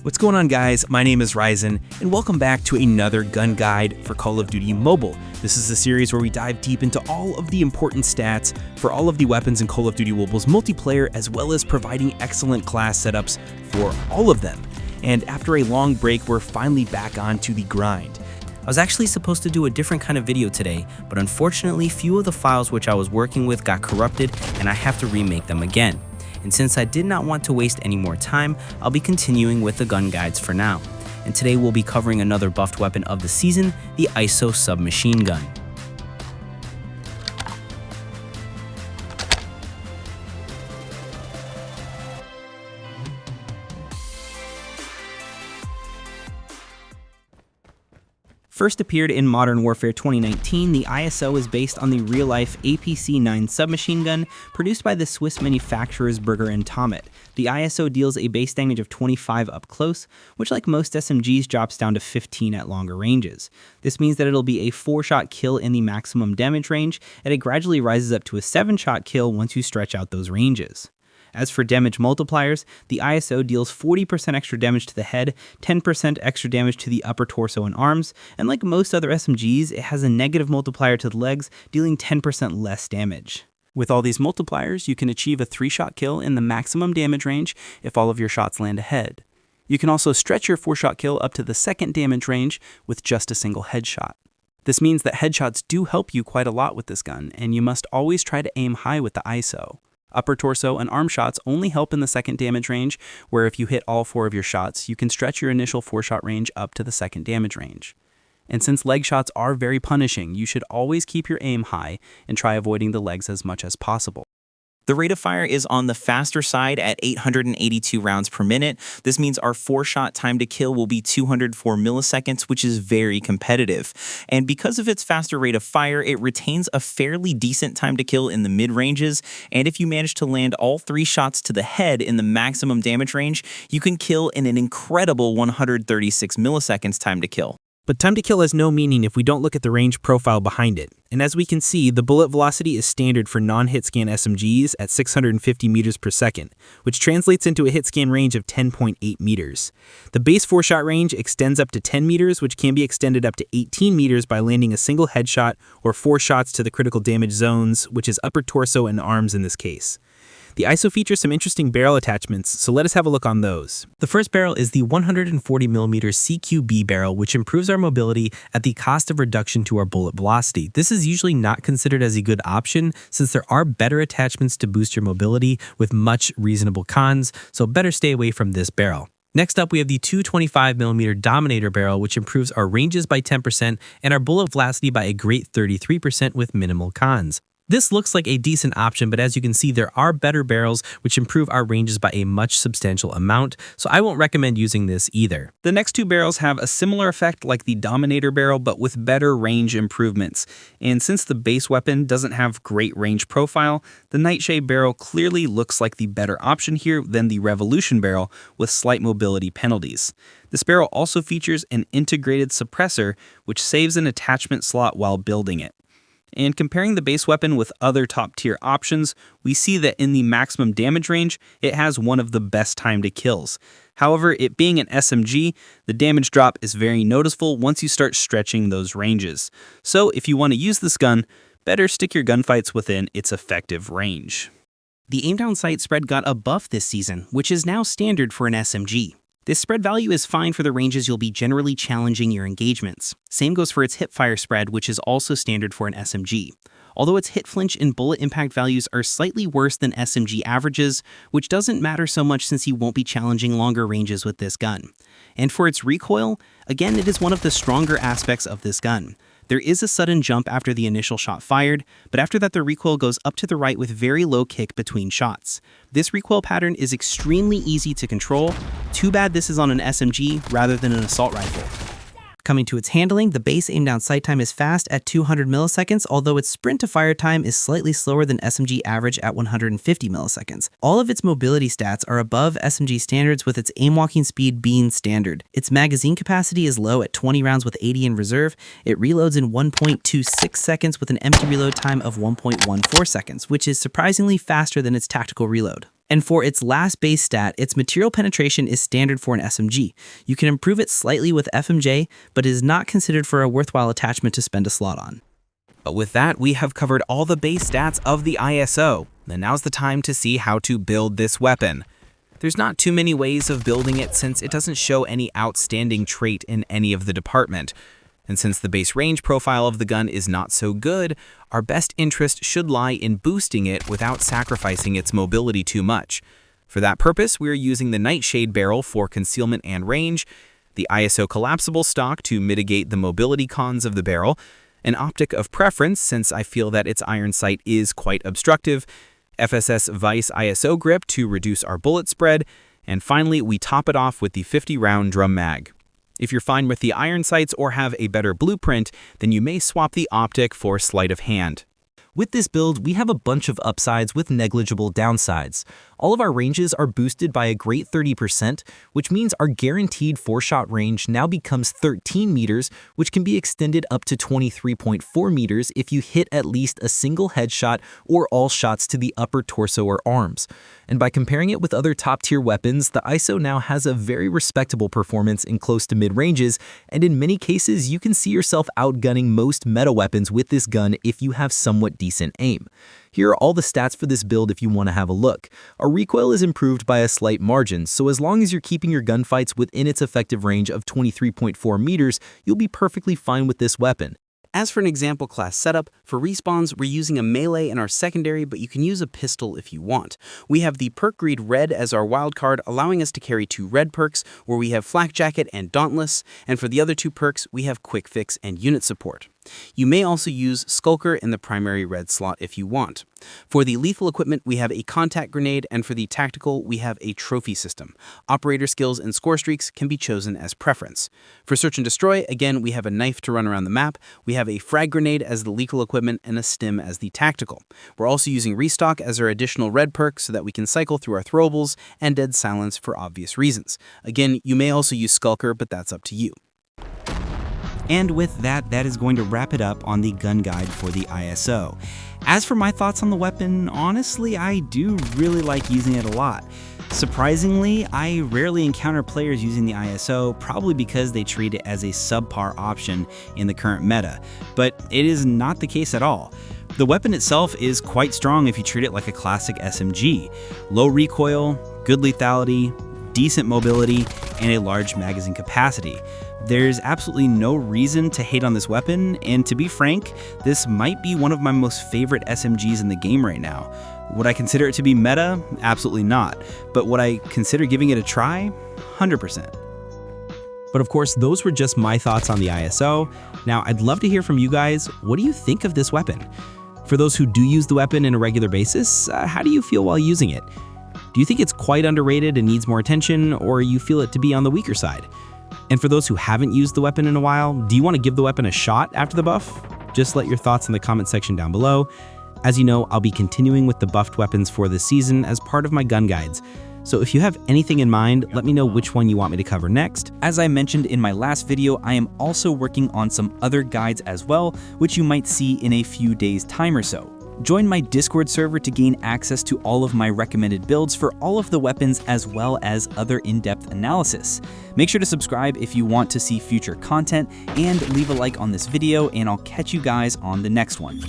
What's going on, guys? My name is Ryzen, and welcome back to another gun guide for Call of Duty Mobile. This is a series where we dive deep into all of the important stats for all of the weapons in Call of Duty Mobile's multiplayer, as well as providing excellent class setups for all of them. And after a long break, we're finally back onto the grind. I was actually supposed to do a different kind of video today, but unfortunately few of the files which I was working with got corrupted and I have to remake them again. And since I did not want to waste any more time, I'll be continuing with the gun guides for now. And today we'll be covering another buffed weapon of the season, the ISO submachine gun. First appeared in Modern Warfare 2019, the ISO is based on the real-life APC-9 submachine gun produced by the Swiss manufacturers Berger and Tomet. The ISO deals a base damage of 25 up close, which like most SMGs drops down to 15 at longer ranges. This means that it'll be a 4-shot kill in the maximum damage range, and it gradually rises up to a 7-shot kill once you stretch out those ranges. As for damage multipliers, the ISO deals 40% extra damage to the head, 10% extra damage to the upper torso and arms, and like most other SMGs, it has a negative multiplier to the legs, dealing 10% less damage. With all these multipliers, you can achieve a 3-shot kill in the maximum damage range if all of your shots land ahead. You can also stretch your 4-shot kill up to the 2nd damage range with just a single headshot. This means that headshots do help you quite a lot with this gun, and you must always try to aim high with the ISO. Upper torso and arm shots only help in the 2nd damage range, where if you hit all 4 of your shots, you can stretch your initial 4-shot range up to the 2nd damage range. And since leg shots are very punishing, you should always keep your aim high and try avoiding the legs as much as possible. The rate of fire is on the faster side at 882 rounds per minute. This means our 4-shot time to kill will be 204 milliseconds, which is very competitive. And because of its faster rate of fire, it retains a fairly decent time to kill in the mid-ranges. And if you manage to land all 3 shots to the head in the maximum damage range, you can kill in an incredible 136 milliseconds time to kill. But time to kill has no meaning if we don't look at the range profile behind it. And as we can see, the bullet velocity is standard for non-hit scan SMGs at 650 meters per second, which translates into a hit scan range of 10.8 meters. The base 4-shot range extends up to 10 meters, which can be extended up to 18 meters by landing a single headshot or 4 shots to the critical damage zones, which is upper torso and arms in this case. The ISO features some interesting barrel attachments, so let us have a look on those. The first barrel is the 140mm CQB barrel, which improves our mobility at the cost of reduction to our bullet velocity. This is usually not considered as a good option since there are better attachments to boost your mobility with much reasonable cons, so better stay away from this barrel. Next up, we have the 225mm Dominator barrel, which improves our ranges by 10% and our bullet velocity by a great 33% with minimal cons. This looks like a decent option, but as you can see, there are better barrels which improve our ranges by a much substantial amount, so I won't recommend using this either. The next 2 barrels have a similar effect like the Dominator barrel, but with better range improvements. And since the base weapon doesn't have great range profile, the Nightshade barrel clearly looks like the better option here than the Revolution barrel with slight mobility penalties. This barrel also features an integrated suppressor, which saves an attachment slot while building it. And comparing the base weapon with other top-tier options, we see that in the maximum damage range, it has one of the best time to kills. However, it being an SMG, the damage drop is very noticeable once you start stretching those ranges. So if you want to use this gun, better stick your gunfights within its effective range. The aim down sight spread got a buff this season, which is now standard for an SMG. This spread value is fine for the ranges you'll be generally challenging your engagements. Same goes for its hipfire spread, which is also standard for an SMG. Although its hit flinch and bullet impact values are slightly worse than SMG averages, which doesn't matter so much since you won't be challenging longer ranges with this gun. And for its recoil, again, it is one of the stronger aspects of this gun. There is a sudden jump after the initial shot fired, but after that the recoil goes up to the right with very low kick between shots. This recoil pattern is extremely easy to control. Too bad this is on an SMG rather than an assault rifle. Coming to its handling, the base aim down sight time is fast at 200 milliseconds, although its sprint to fire time is slightly slower than SMG average at 150 milliseconds. All of its mobility stats are above SMG standards, with its aim walking speed being standard. Its magazine capacity is low at 20 rounds with 80 in reserve. It reloads in 1.26 seconds with an empty reload time of 1.14 seconds, which is surprisingly faster than its tactical reload. And for its last base stat, its material penetration is standard for an SMG. You can improve it slightly with FMJ, but it is not considered for a worthwhile attachment to spend a slot on. But with that, we have covered all the base stats of the ISO. And now's the time to see how to build this weapon. There's not too many ways of building it since it doesn't show any outstanding trait in any of the department. And since the base range profile of the gun is not so good, our best interest should lie in boosting it without sacrificing its mobility too much. For that purpose, we are using the Nightshade barrel for concealment and range, the ISO collapsible stock to mitigate the mobility cons of the barrel, an optic of preference since I feel that its iron sight is quite obstructive, FSS Vice ISO grip to reduce our bullet spread, and finally we top it off with the 50-round drum mag. If you're fine with the iron sights or have a better blueprint, then you may swap the optic for sleight of hand. With this build, we have a bunch of upsides with negligible downsides. All of our ranges are boosted by a great 30%, which means our guaranteed 4-shot range now becomes 13 meters, which can be extended up to 23.4 meters if you hit at least a single headshot or all shots to the upper torso or arms. And by comparing it with other top-tier weapons, the ISO now has a very respectable performance in close to mid-ranges, and in many cases, you can see yourself outgunning most meta weapons with this gun if you have somewhat decent aim. Here are all the stats for this build if you want to have a look. Our recoil is improved by a slight margin, so as long as you're keeping your gunfights within its effective range of 23.4 meters, you'll be perfectly fine with this weapon. As for an example class setup, for respawns, we're using a melee in our secondary, but you can use a pistol if you want. We have the perk greed red as our wildcard, allowing us to carry 2 red perks, where we have flak jacket and dauntless, and for the other 2 perks, we have quick fix and unit support. You may also use Skulker in the primary red slot if you want. For the lethal equipment, we have a contact grenade, and for the tactical, we have a trophy system. Operator skills and score streaks can be chosen as preference. For search and destroy, again, we have a knife to run around the map, we have a frag grenade as the lethal equipment, and a stim as the tactical. We're also using restock as our additional red perk so that we can cycle through our throwables, and dead silence for obvious reasons. Again, you may also use Skulker, but that's up to you. And with that, that is going to wrap it up on the gun guide for the ISO. As for my thoughts on the weapon, honestly, I do really like using it a lot. Surprisingly, I rarely encounter players using the ISO, probably because they treat it as a subpar option in the current meta, but it is not the case at all. The weapon itself is quite strong if you treat it like a classic SMG. Low recoil, good lethality, decent mobility, and a large magazine capacity. There's absolutely no reason to hate on this weapon, and to be frank, this might be one of my most favorite SMGs in the game right now. Would I consider it to be meta? Absolutely not. But would I consider giving it a try? 100%. But of course, those were just my thoughts on the ISO. Now, I'd love to hear from you guys. What do you think of this weapon? For those who do use the weapon on a regular basis, how do you feel while using it? Do you think it's quite underrated and needs more attention, or you feel it to be on the weaker side? And for those who haven't used the weapon in a while, do you want to give the weapon a shot after the buff? Just let your thoughts in the comment section down below. As you know, I'll be continuing with the buffed weapons for this season as part of my gun guides. So if you have anything in mind, let me know which one you want me to cover next. As I mentioned in my last video, I am also working on some other guides as well, which you might see in a few days' time or so. Join my Discord server to gain access to all of my recommended builds for all of the weapons as well as other in-depth analysis. Make sure to subscribe if you want to see future content, and leave a like on this video, and I'll catch you guys on the next one.